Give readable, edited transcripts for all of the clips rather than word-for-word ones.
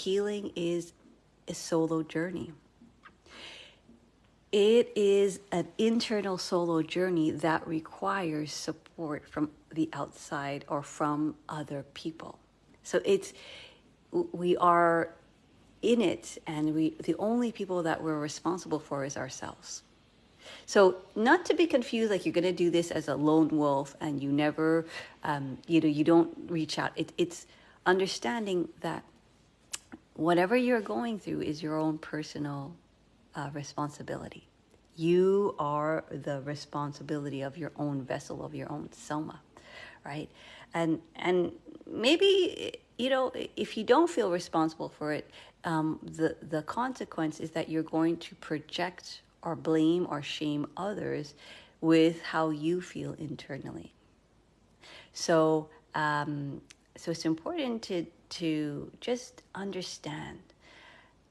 Healing is a solo journey. It is an internal solo journey that requires support from the outside or from other people. So we are in it, and the only people that we're responsible for is ourselves. So not to be confused, like you're going to do this as a lone wolf and you never, you don't reach out. It's understanding that whatever you're going through is your own personal responsibility. You are the responsibility of your own vessel, of your own soma, right? And maybe, if you don't feel responsible for it, the consequence is that you're going to project or blame or shame others with how you feel internally. So it's important to just understand.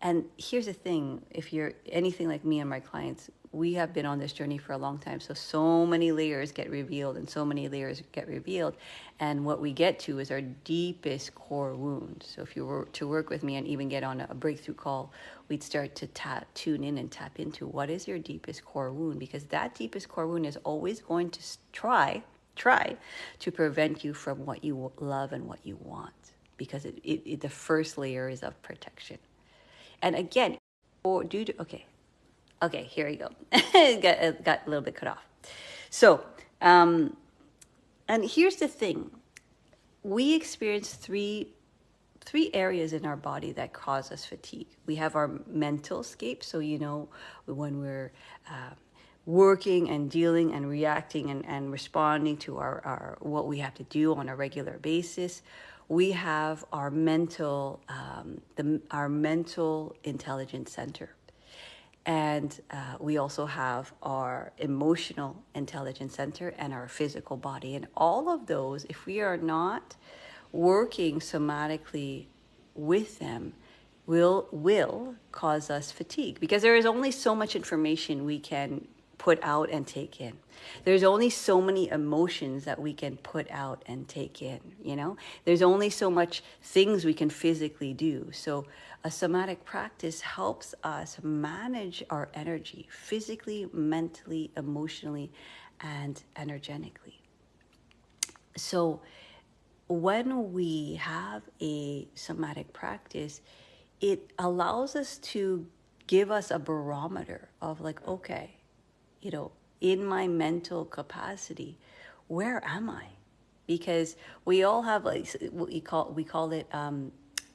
And here's the thing, if you're anything like me and my clients, we have been on this journey for a long time. So many layers get revealed and so many layers get revealed. And what we get to is our deepest core wound. So if you were to work with me and even get on a breakthrough call, we'd start to tune in and tap into what is your deepest core wound, because that deepest core wound is always going to try to prevent you from what you love and what you want, because the first layer is of protection. And again, okay, here we go. It got a little bit cut off. So, and here's the thing. We experience three areas in our body that cause us fatigue. We have our mental scape. So, when we're working and dealing and reacting and responding to our what we have to do on a regular basis. We have our mental, our mental intelligence center. And we also have our emotional intelligence center and our physical body. And all of those, if we are not working somatically with them, will cause us fatigue, because there is only so much information we can put out and take in. There's only so many emotions that we can put out and take in, There's only so much things we can physically do. So a somatic practice helps us manage our energy physically, mentally, emotionally, and energetically. So when we have a somatic practice, it allows us to give us a barometer of like, okay, in my mental capacity, where am I? Because we all have like we call it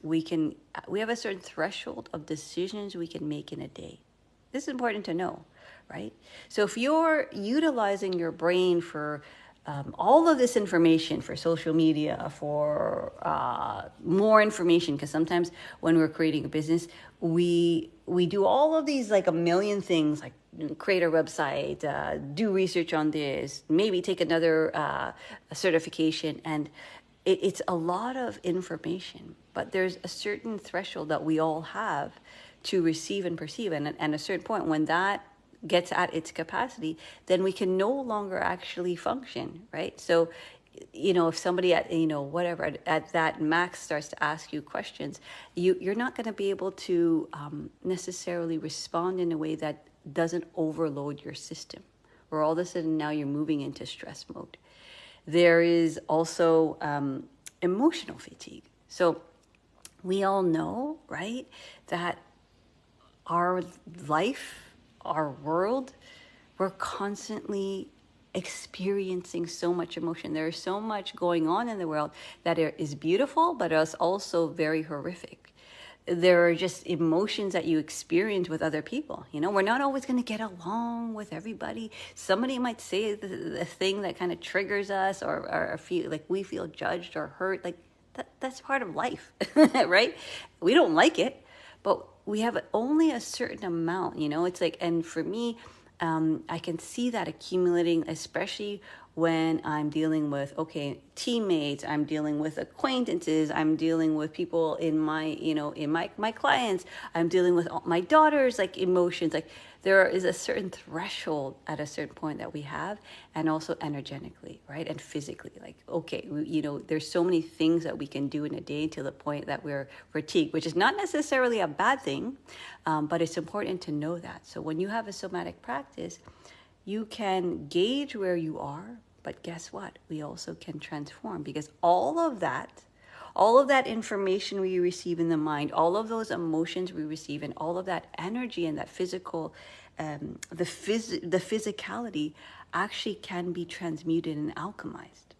we have a certain threshold of decisions we can make in a day. This is important to know, right? So if you're utilizing your brain for all of this information, for social media, for more information, because sometimes when we're creating a business, we do all of these, like a million things, like create a website, do research on this, maybe take another certification, and it's a lot of information. But there's a certain threshold that we all have to receive and perceive, and a certain point when that gets at its capacity, then we can no longer actually function, right? So, if somebody at, whatever, at that max starts to ask you questions, you're not going to be able to necessarily respond in a way that doesn't overload your system, or all of a sudden now you're moving into stress mode. There is also emotional fatigue. So we all know, right, that our life, our world, we're constantly experiencing so much emotion. There is so much going on in the world that is beautiful, but is also very horrific. There are just emotions that you experience with other people. We're not always going to get along with everybody. Somebody might say the thing that kind of triggers us, or feel like we feel judged or hurt. Like that's part of life, right? We don't like it, but we have only a certain amount, It's like, and for me, I can see that accumulating, especially when I'm dealing with, okay, teammates, I'm dealing with acquaintances, I'm dealing with people in my, in my clients, I'm dealing with all my daughter's like emotions. Like there is a certain threshold at a certain point that we have, and also energetically, right? And physically, like, okay, there's so many things that we can do in a day to the point that we're fatigued, which is not necessarily a bad thing, but it's important to know that. So when you have a somatic practice, you can gauge where you are, but guess what? We also can transform, because all of that information we receive in the mind, all of those emotions we receive, and all of that energy and that physical, the physicality actually can be transmuted and alchemized.